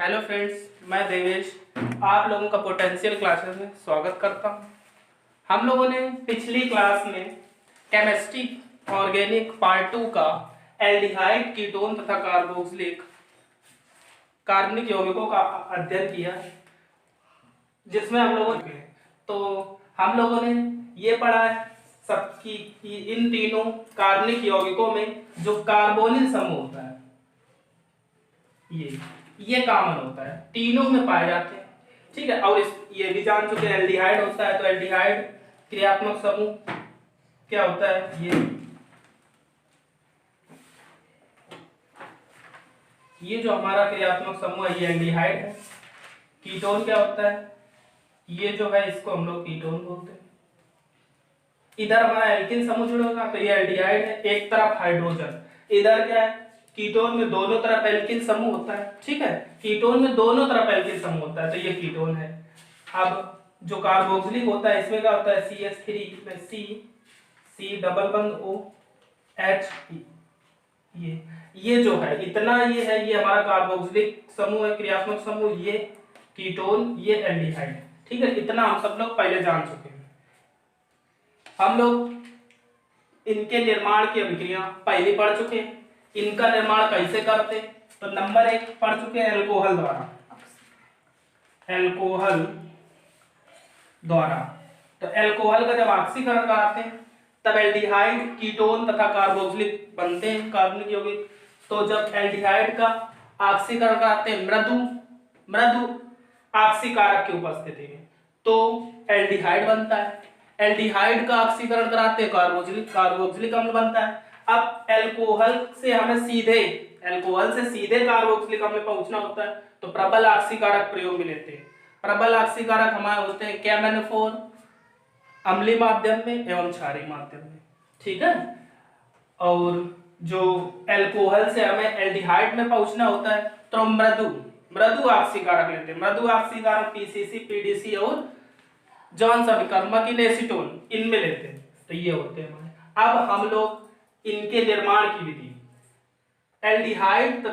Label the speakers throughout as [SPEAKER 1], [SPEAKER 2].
[SPEAKER 1] Hello friends, मैं देवेश आप लोगों का पोटेंशियल क्लासेस में स्वागत करता हूं। हम लोगों ने पिछली क्लास में केमिस्ट्री ऑर्गेनिक पार्ट 2 का एल्डिहाइड, कीटोन तथा कार्बोक्सिलिक कार्बनिक यौगिकों का अध्ययन किया, जिसमें हम लोगों ने ये पढ़ा है सबकी इन तीनों कार्बनिक यौगिकों में जो कार्बोनिल समूह होता है ये कॉमन होता है, तीनों में पाए जाते हैं। ठीक है, और ये भी जान चुके हैं एल्डिहाइड होता है, तो एल्डिहाइड क्रियात्मक समूह क्या होता है, ये जो हमारा क्रियात्मक समूह है ये एल्डिहाइड है। कीटोन क्या होता है, ये जो है इसको हम लोग कीटोन बोलते हैं। इधर हमारा एल्किन समूह जुड़ा होगा तो ये एल्डिहाइड है, एक तरफ हाइड्रोजन, इधर क्या है कीटोन में दोनों तरफ एल्किन समूह होता है। ठीक है, कीटोन में दोनों तरफ एल्किन समूह होता है तो ये कीटोन है। अब जो कार्बोक्सिलिक होता है इसमें क्या होता है CH3 में C डबल बंद O H, ये जो है इतना ये है, ये हमारा कार्बोक्सिलिक समूह है, क्रियात्मक समूह, ये कीटोन, ये एल्डिहाइड। ठीक है, इतना हम सब लोग पहले जान चुके हैं। हम लोग इनके निर्माण की अभिक्रिया पहले पढ़ चुके हैं। इनका निर्माण कैसे करते, तो नंबर 1 पढ़ चुके हैं एल्कोहल द्वारा। तो एल्कोहल का जब ऑक्सीकरण कराते हैं तब एल्डिहाइड, कीटोन तथा कार्बोक्सिलिक बनते हैं कार्बनिक यौगिक। तो जब एल्डिहाइड का ऑक्सीकरण कराते हैं मृदु ऑक्सीकारक की उपस्थिति में तो एल्डिहाइड बनता है। एल्डिहाइड का ऑक्सीकरण कराते हैं कार्बोक्सिलिक अम्ल बनता है। अब एल्कोहल से सीधे कार्बोक्सिलिक अम्ल पहुंचना होता है तो प्रबल ऑक्सीकारक प्रयोग में लेते हैं। प्रबल ऑक्सीकारक हमारे होते हैं KMnO4 अम्लीय माध्यम में एवं क्षारीय माध्यम में। ठीक है, और जो एल्कोहल से हमें एल्डिहाइड में पहुंचना होता है तो मृदु ऑक्सीकारक लेते हैं। मृदु ऑक्सीकारक PCC, PDC और जॉन्सन अभिकर्मक इन एसीटोन इनमें लेते हैं, तो ये होते हैं हमारे। अब हम लोग इनके निर्माण की विधि, एल्डिहाइड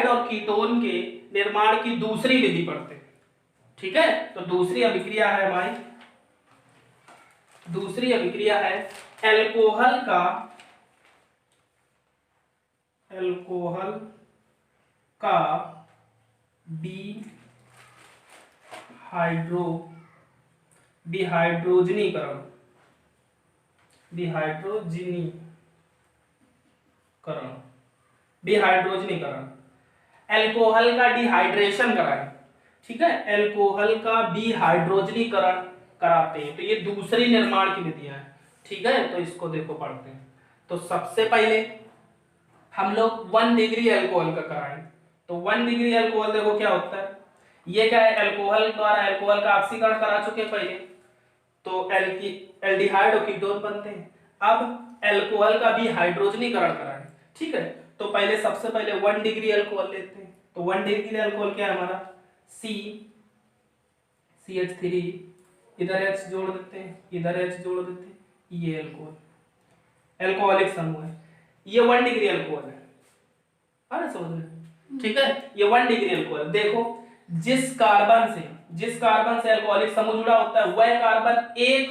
[SPEAKER 1] और कीटोन के निर्माण की दूसरी विधि पढ़ते हैं। ठीक है, तो दूसरी अभिक्रिया है एल्कोहल का डिहाइड्रोजनीकरण, एल्कोहल का डिहाइड्रेशन कराएं। ठीक है, एल्कोहल का डिहाइड्रोजनीकरण कराते हैं, तो ये दूसरी निर्माण की विधियां है। ठीक है, तो इसको देखो पढ़ते हैं। तो सबसे पहले हम लोग 1 डिग्री एल्कोहल का कराएं। तो 1 डिग्री एल्कोहल देखो क्या होता है, ये क्या है, एल्कोहल द्वारा एल्कोहल का ऑक्सीकरण करा चुके पहले, तो एल्डिहाइड और कीटोन बनते हैं। अब एल्कोहल का भी हाइड्रोजनीकरण कराएं। ठीक है, तो सबसे पहले 1 डिग्री एल्कोहल लेते हैं। तो 1 डिग्री एल्कोहल क्या है हमारा CH3, इधर H जोड़ देते हैं, इधर H जोड़ देते हैं, ये एल्कोहलिक समूह है, ये 1 डिग्री एल्कोहल है। अरे समझ में, ठीक है, ये 1 डिग्री एल्कोहल। देखो जिस कार्बन से एल्कोहलिक समूह जुड़ा होता है वह कार्बन एक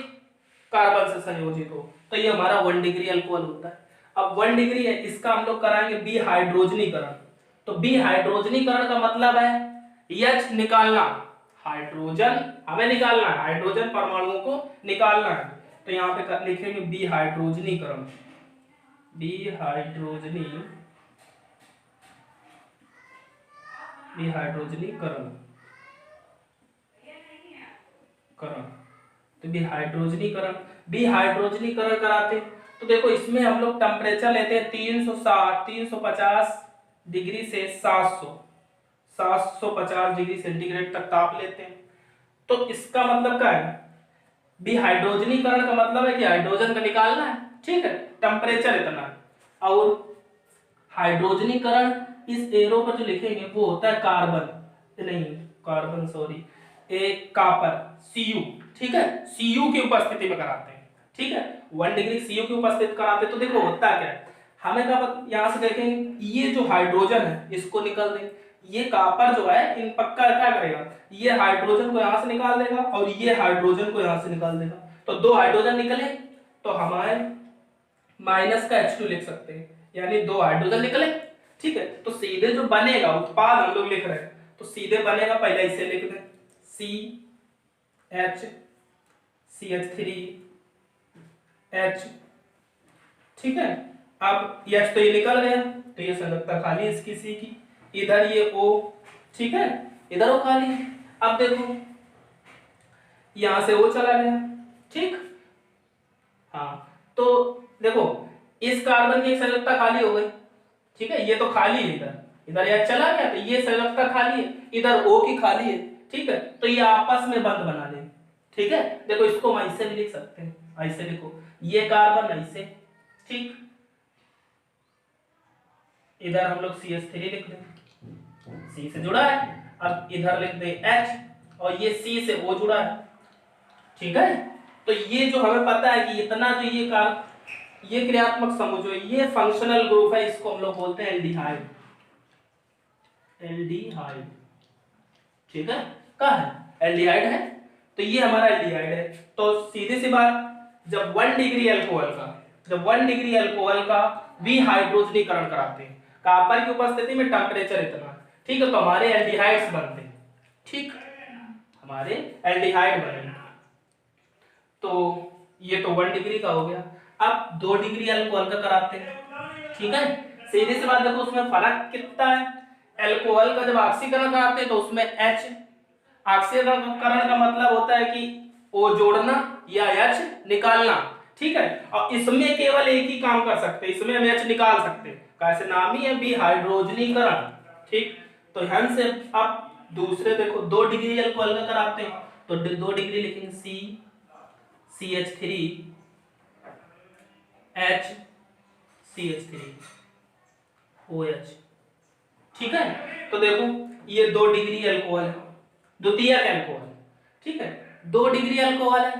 [SPEAKER 1] कार्बन से संयोजित हो, तो ये हमारा 1 डिग्री एल्कोहल होता है। अब 1 डिग्री है, इसका हम लोग कराएंगे डिहाइड्रोजनीकरण। तो डिहाइड्रोजनीकरण का मतलब है H निकालना, हाइड्रोजन हमें निकालना है, हाइड्रोजन परमाणुओं को निकालना है। तो यहाँ पे लिखेंगे डिहाइड्रोजनीकरण, तो डिहाइड्रोजनीकरण कराते। तो देखो इसमें हम लोग टेम्परेचर लेते हैं 350 डिग्री से 750 डिग्री सेंटीग्रेड तक ताप लेते हैं। तो इसका मतलब क्या है, डिहाइड्रोजनीकरण का मतलब है कि हाइड्रोजन का निकालना है। ठीक है, टेम्परेचर इतना है। और हाइड्रोजनीकरण इस एरो पर जो लिखेंगे वो होता है कॉपर Cu। ठीक है, Cu की उपस्थिति में कराते हैं। ठीक है, 1 डिग्री Cu की उपस्थिति कराते हैं। तो देखो होता क्या है, हमें क्या यहां से देखेंगे, ये जो हाइड्रोजन है इसको निकल दें, ये कॉपर जो है इन पक्का क्या करेगा, ये हाइड्रोजन को यहां से निकाल देगा और ये हाइड्रोजन को यहां से निकाल देगा, तो दो हाइड्रोजन निकले तो हमारे माइनस का H2 लिख सकते हैं, यानी दो हाइड्रोजन निकले। ठीक है, तो सीधे जो बनेगा उत्पाद हम लोग लिख रहे हैं, तो सीधे बनेगा, पहले इसे लिख दें CH3H। ठीक है, अब H तो ये निकल गया, तो ये संयुक्ता खाली है इसकी C की, इधर ये O। ठीक है, इधर O खाली है। अब देखो यहां से O चला गया। ठीक, हाँ, तो देखो इस कार्बन की एक संयुक्ता खाली हो गई। ठीक है, ये तो खाली है, इधर इधर यह चला गया, तो ये संयुक्ता खाली है, इधर O की खाली है। ठीक है, तो ये आपस में बंध बना ले। ठीक है, देखो इसको हम ऐसे भी लिख सकते हैं, ऐसे लिखो, ये कार्बन ऐसे। ठीक, इधर हम लोग CH3 लिख दें, C से जुड़ा है। अब इधर लिख दे H और ये C से O जुड़ा है। ठीक है, तो ये जो हमें पता है कि इतना जो ये क्रियात्मक समूह जो ये फंक्शनल ग्रुप है, इसको हम लोग बोलते हैं एल्डिहाइड। एल्डिहाइड, ठीक है, कहाँ है, एल्डिहाइड है, तो ये हमारा एल्डिहाइड है। तो सीधी सी बात, जब 1 डिग्री अल्कोहल का भी हाइड्रोजनीकरण कराते हैं कॉपर की उपस्थिति में, टेम्परेचर इतना, ठीक है, तो हमारे एल्डिहाइड्स बनते हैं। ठीक, हमारे एल्डिहाइड बने। तो ये तो 1 डिग्री का हो गया। अब 2 डिग्री अल्कोहल का कराते हैं। ठीक है, सीधी सी बात देखो, उसमें फर्क कितना है। अल्कोहल का जब ऑक्सीकरण कराते हैं तो उसमें H, ऑक्सीकरण का मतलब होता है कि O जोड़ना या H निकालना। ठीक है, और इसमें केवल एक ही काम कर सकते हैं, इसमें हम H निकाल सकते हैं, कैसे नाम ही है विहाइड्रोजनीकरण। ठीक, तो ध्यान से आप दूसरे देखो 2 डिग्री अल्कोहल का कराते हैं तो 2 डिग्री लिखेंगे CH3 H CH3 OH। ठीक है, तो देखो ये 2 डिग्री अल्कोहल है, द्वितीयक अल्कोहल। ठीक है, 2 डिग्री अल्कोहल है,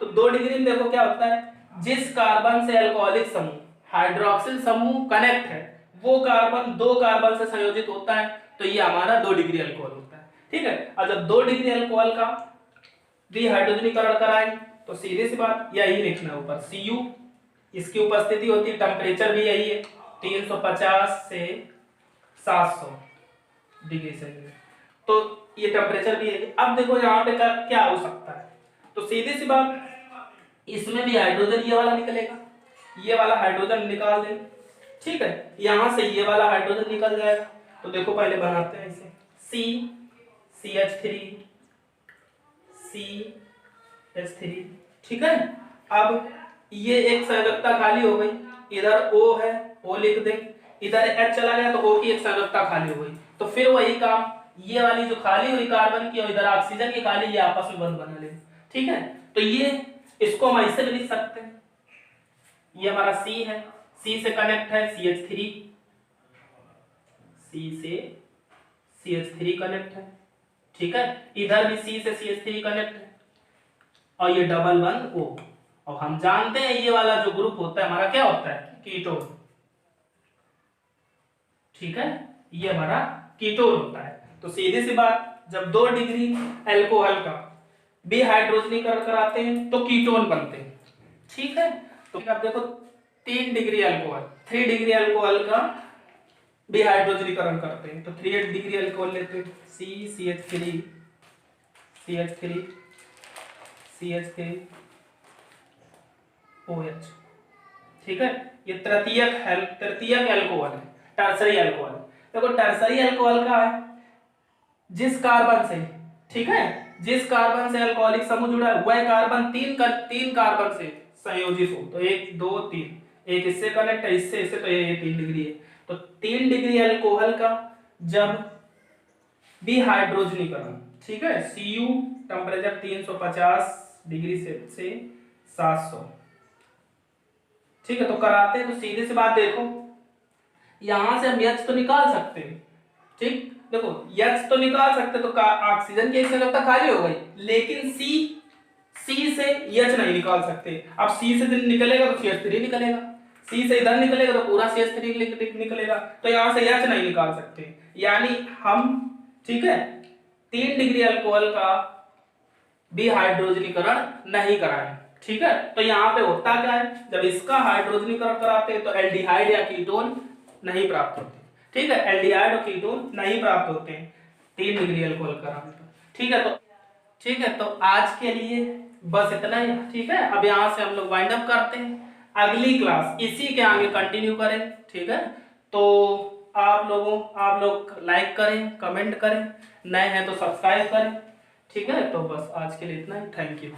[SPEAKER 1] तो 2 डिग्री में देखो क्या होता है, जिस कार्बन से अल्कोहलिक समूह हाइड्रोक्सिल समूह कनेक्ट है वो कार्बन 2 कार्बन से संयोजित होता है, तो ये हमारा 2 डिग्री अल्कोहल होता है। ठीक है, और जब 2 डिग्री अल्कोहल का डिहाइड्रोजनीकरण कराएं तो सीधी सी बात यही लिखना ऊपर Cu, इसकी उपस्थिति होती है, टेम्परेचर भी यही है 350 से 700 डिग्री सेल्सियस, तो ये टेम्परेचर भी है। अब देखो यहाँ पे क्या हो सकता है, तो सीधी सी बात इसमें भी हाइड्रोजन ये वाला निकलेगा, ये वाला हाइड्रोजन निकाल दे। ठीक है, यहां से ये वाला हाइड्रोजन निकल जाएगा, तो देखो पहले बनाते हैं इसे CH3 CH3। ठीक है, अब ये एक संयोजकता खाली हो गई, इधर O है, O लिख दे, इधर H चला गया तो O की एक संयोजकता खाली हो गई, तो फिर वही काम, ये वाली जो खाली हुई कार्बन की और इधर ऑक्सीजन की खाली, ये आपस में बंध बना ले। ठीक है, तो ये इसको हम ऐसे भी लिख सकते हैं, ये हमारा C है, C से कनेक्ट है CH3, C से CH3 कनेक्ट है। ठीक है, इधर भी C से CH3 कनेक्ट है और ये डबल बंध O, और हम जानते हैं ये वाला जो ग्रुप होता है हमारा क्या होता है, कीटोन। ठीक है, ये हमारा कीटोन होता है। तो सीधी सी बात, जब 2 डिग्री अल्कोहल का भी हाइड्रोजनीकरण कराते हैं तो कीटोन बनते हैं। ठीक है, तो अब देखो 3 डिग्री अल्कोहल 3 डिग्री अल्कोहल का भी हाइड्रोजनीकरण करते हैं, तो 3 डिग्री अल्कोहल लेते हैं CH3 OH। ठीक है, ये तृतीयक अल्कोहल है, टर्सरी अल्कोहल। देखो टर्सरी अल्कोहल का है जिस कार्बन से, ठीक है, जिस कार्बन से अल्कोहलिक समूह जुड़ा है वह कार्बन तीन कार्बन से संयोजित हो, तो 1 2 3, एक इससे कनेक्ट है, इससे तो ये 3 डिग्री है, तो 3 डिग्री अल्कोहल का जब भी हाइड्रोजनीकरण, ठीक है, Cu टेम्परेचर 350 डिग्री से 700। ठीक है, तो कराते हैं, तो सीधे से बात देखो, यहां से हम H तो निकाल सकते हैं। ठीक, देखो H तो निकाल सकते, तो ऑक्सीजन की एक संयोजकता खाली हो गई, लेकिन C से H नहीं निकाल सकते। अब C से निकलेगा तो CH3 निकलेगा, C से इधर निकलेगा तो पूरा CH3 निकलेगा, तो यहां से H नहीं निकाल सकते। यानी हम, ठीक है, 3 डिग्री अल्कोहल का भी हाइड्रोजनीकरण नहीं कराएं, ठीक है। तो यहाँ पे होता क्या है, जब इसका हाइड्रोजनीकरण कराते हैं तो एल्डिहाइड या कीटोन नहीं प्राप्त होते, ठीक है, एल्डिहाइड और कीटोन नहीं प्राप्त होते हैं 3 डिग्री अल्कोहल कराने पर, ठीक है। तो ठीक है, तो आज के लिए बस इतना ही, ठीक है। अब यहाँ से हम लोग वाइंड अप करते हैं, अगली क्लास इसी के आगे कंटिन्यू करें, ठीक है। तो आप लोग लाइक करें, कमेंट करें, नए हैं तो सब्सक्राइब करें, ठीक है। तो बस आज के लिए इतना ही, थैंक यू।